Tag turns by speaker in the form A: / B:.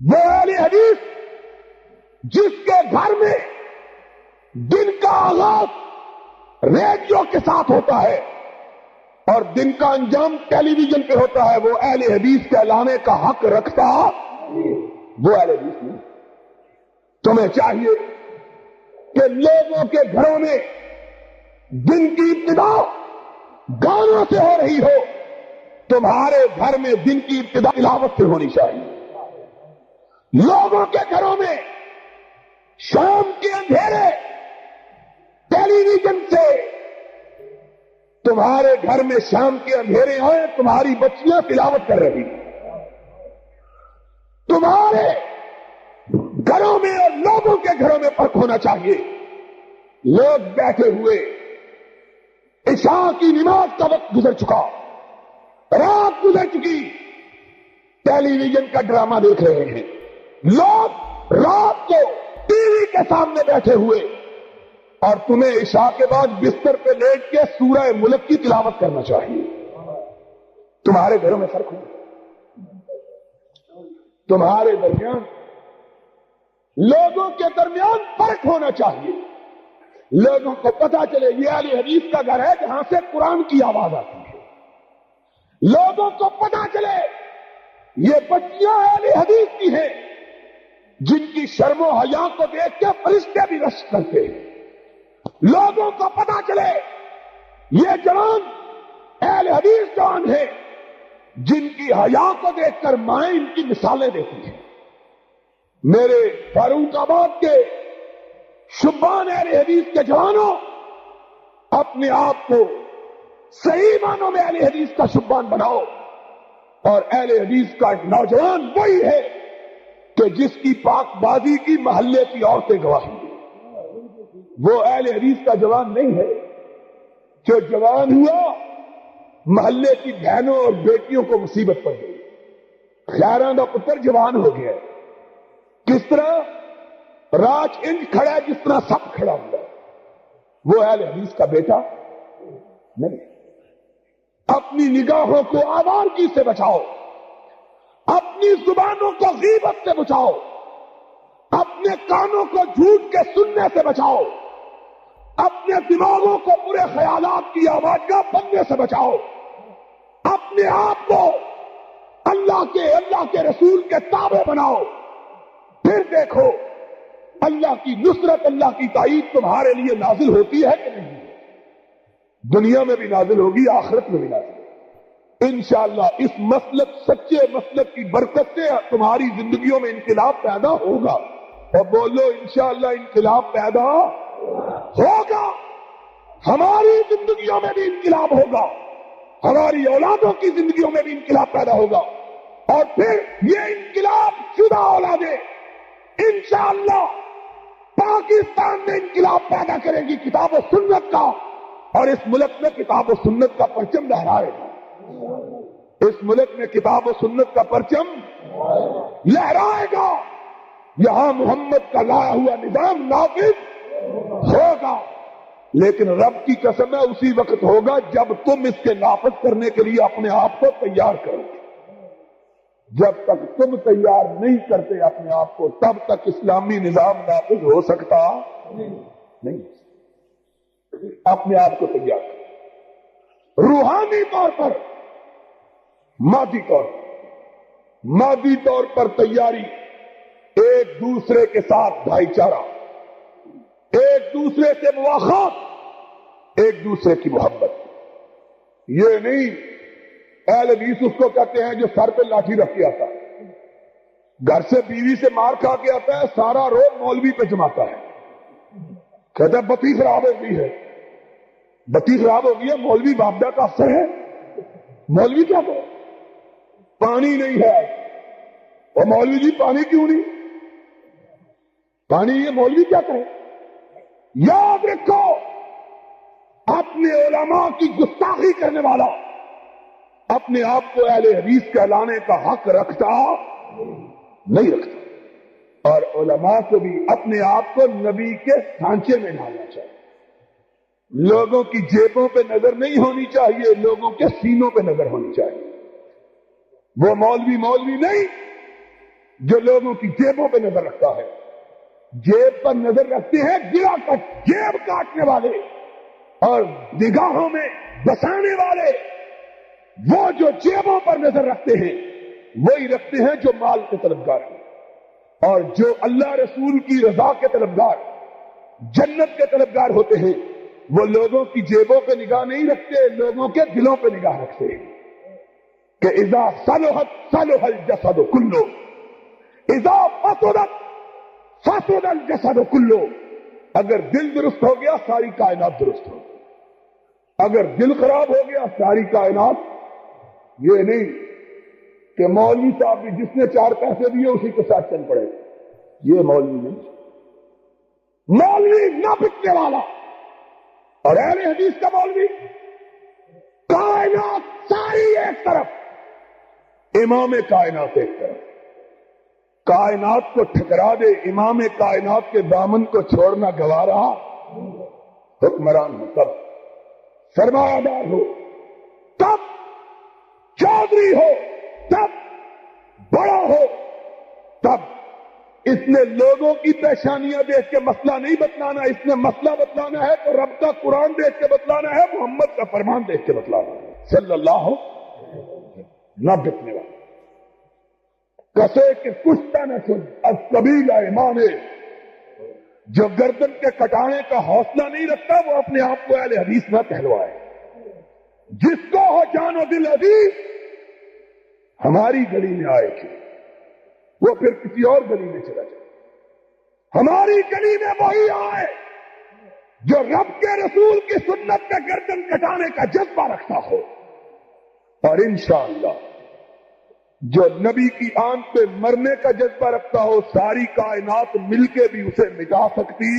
A: وہ اہل حدیث جس کے گھر میں دن کا آغاز ریڈیو کے ساتھ ہوتا ہے اور دن کا انجام ٹیلی ویژن پہ ہوتا ہے، وہ اہل حدیث کہلانے کا حق رکھتا وہ اہل حدیث نہیں۔ تمہیں چاہیے کہ لوگوں کے گھروں میں دن کی ابتدا گانوں سے ہو رہی ہو، تمہارے گھر میں دن کی ابتدا تلاوت سے ہونی چاہیے۔ لوگوں کے گھروں میں شام کے اندھیرے ٹیلی ویژن سے، تمہارے گھر میں شام کے اندھیرے آئے، تمہاری بچیاں تلاوت کر رہی، تمہارے گھروں میں اور لوگوں کے گھروں میں فرق ہونا چاہیے۔ لوگ بیٹھے ہوئے، عشاء کی نماز کا وقت گزر چکا، رات گزر چکی، ٹیلی ویژن کا ڈرامہ دیکھ رہے ہیں۔ لوگ رات کو ٹی وی کے سامنے بیٹھے ہوئے، اور تمہیں عشاء کے بعد بستر پہ لیٹ کے سورہ ملک کی تلاوت کرنا چاہیے۔ تمہارے گھروں میں فرق ہو، تمہارے درمیان، لوگوں کے درمیان فرق ہونا چاہیے۔ لوگوں کو پتا چلے یہ اہل حدیث کا گھر ہے جہاں سے قرآن کی آواز آتی ہے۔ لوگوں کو پتا چلے یہ بچیاں اہل حدیث کی ہیں جن کی شرم و حیا کو دیکھ کے فرشتے بھی رشک کرتے ہیں۔ لوگوں کو پتا چلے یہ جوان اہل حدیث جوان ہیں جن کی حیا کو دیکھ کر مائیں ان کی مثالیں دیتی ہیں۔ میرے فاروق آباد کے شبان اہل حدیث کے جوانوں، اپنے آپ کو صحیح معنوں میں اہل حدیث کا شبان بناؤ، اور اہل حدیث کا نوجوان وہی ہے کہ جس کی پاک بازی کی محلے کی عورتیں گواہی دیں۔ وہ اہل حدیث کا جوان نہیں ہے جو جوان ہوا محلے کی بہنوں اور بیٹیوں کو مصیبت پڑ گئی، خیراں دا پتر جوان ہو گیا ہے۔ کس طرح راج انج کھڑا ہے جس طرح سب کھڑا ہوا ہے، وہ اہل حدیث کا بیٹا نہیں۔ اپنی نگاہوں کو آوارگی سے بچاؤ، اپنی زبانوں کو غیبت سے بچاؤ، اپنے کانوں کو جھوٹ کے سننے سے بچاؤ، اپنے دماغوں کو برے خیالات کی آوازگاہ بننے سے بچاؤ، اپنے آپ کو اللہ کے رسول کے تابع بناؤ۔ پھر دیکھو اللہ کی نصرت، اللہ کی تائید تمہارے لیے نازل ہوتی ہے کہ نہیں؟ دنیا میں بھی نازل ہوگی، آخرت میں بھی نازل ہوگی انشاءاللہ۔ اس مسلک، سچے مسلک کی برکت سے تمہاری زندگیوں میں انقلاب پیدا ہوگا، اور بولو انشاءاللہ انقلاب پیدا ہوگا۔ ہماری زندگیوں میں بھی انقلاب ہوگا، ہماری اولادوں کی زندگیوں میں بھی انقلاب پیدا ہوگا، اور پھر یہ انقلاب شدہ اولادیں انشاءاللہ پاکستان میں انقلاب پیدا کرے گی کتاب و سنت کا، اور اس ملک میں کتاب و سنت کا پرچم لہرائے گا۔ اس ملک میں کتاب و سنت کا پرچم لہرائے گا، یہاں محمد کا لایا ہوا نظام نافذ ہوگا۔ لیکن رب کی قسم ہے اسی وقت ہوگا جب تم اس کے نافذ کرنے کے لیے اپنے آپ کو تیار کرو گے۔ جب تک تم تیار نہیں کرتے اپنے آپ کو، تب تک اسلامی نظام نافذ ہو سکتا نہیں۔ اپنے آپ کو تیار کرو، روحانی طور پر، مادی طور پر تیاری، ایک دوسرے کے ساتھ بھائی چارہ، ایک دوسرے سے مواخات، ایک دوسرے کی محبت۔ یہ نہیں اہل حدیث اس کو کہتے ہیں جو سر پہ لاٹھی رکھ کے آتا ہے، گھر سے بیوی سے مار کھا کے آتا ہے، سارا روز مولوی پہ جماتا ہے، کہتا ہے بتی خراب ہو گئی ہے، بتی خراب ہو گئی ہے، مولوی بابدہ کا افسر ہے، مولوی کیا کرے؟ پانی نہیں ہے، اور مولوی جی پانی کیوں نہیں؟ پانی یہ مولوی کیا کرے؟ یاد رکھو، اپنے علماء کی گستاخی کرنے والا اپنے آپ کو اہل حدیث کہلانے کا حق رکھتا نہیں رکھتا، اور علماء کو بھی اپنے آپ کو نبی کے سانچے میں ڈالنا چاہیے۔ لوگوں کی جیبوں پہ نظر نہیں ہونی چاہیے، لوگوں کے سینوں پہ نظر ہونی چاہیے۔ وہ مولوی نہیں، جو لوگوں کی جیبوں پہ نظر رکھتا ہے، جیب پر نظر رکھتے ہیں گرا کٹ، جیب کاٹنے والے، اور نگاہوں میں بسانے والے وہ جو جیبوں پر نظر رکھتے ہیں وہی رکھتے ہیں جو مال کے طلبگار ہیں، اور جو اللہ رسول کی رضا کے طلبگار، جنت کے طلبگار ہوتے ہیں، وہ لوگوں کی جیبوں پہ نگاہ نہیں رکھتے، لوگوں کے دلوں پہ نگاہ رکھتے ہیں کہ اذا صلحت صلح الجسد کلو، اذا فسدت فسد الجسد کلو، اگر دل درست ہو گیا ساری کائنات درست ہو، اگر دل خراب ہو گیا ساری کائنات۔ یہ نہیں کہ مولوی صاحب بھی جس نے 4 پیسے دیے اسی کے ساتھ چل پڑے، یہ مولوی نہیں، مولوی نہ بکنے والا، اور اہل حدیث کا مولوی کائنات ساری ایک طرف، امام کائنات ایک طرف، کائنات کو ٹھکرا دے، امام کائنات کے دامن کو چھوڑنا گوارا، حکمران ہو تب، سرمایہ دار ہو تب، چودھری ہو تب، بڑا ہو تب۔ اس نے لوگوں کی پیشانیاں دیکھ کے مسئلہ نہیں بتلانا، اس نے مسئلہ بتلانا ہے تو رب کا قرآن دیکھ کے بتلانا ہے، محمد کا فرمان دیکھ کے بتلانا ہے صلی اللہ نہ بکنے والا، کسے کہ کشتا نہ چھوڑ اب قبیلہ ایمان ہے، جو گردن کے کٹانے کا حوصلہ نہیں رکھتا وہ اپنے آپ کو اہل حدیث نہ کہلوائے۔ جس کو ہو جان و دل عزیز ہماری گلی میں آئے تھے وہ پھر کسی اور گلی میں چلا جائے، ہماری گلی میں وہی آئے جو رب کے رسول کی سنت کا گردن کٹانے کا جذبہ رکھتا ہو، اور انشاءاللہ جو نبی کی آن پہ مرنے کا جذبہ رکھتا ہو، ساری کائنات مل کے بھی اسے مٹا سکتی